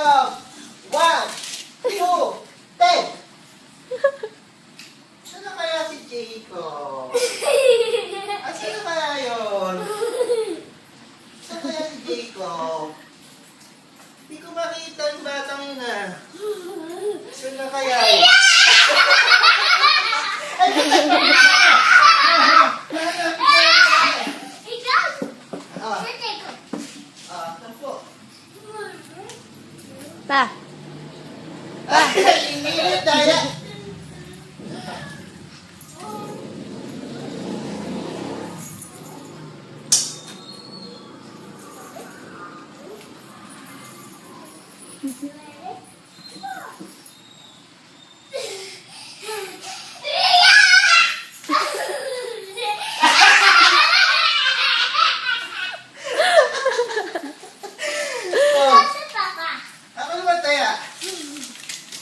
Jacob! 1, 2, 10! Saan na kaya si Jacob? Saan na kaya yun? Saan kaya si Jacob? Hindi ko makita yung batang yun ah. Saan na kaya yun? Pa. Inilit tayo. Ako naman tayo.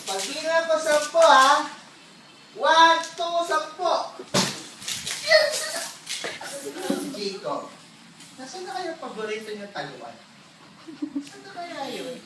Pag-hina ko 10 ha. 1, 2, 10. Jacob. Nasaan na kayo paborito niyong taluan? Saan na kaya yun?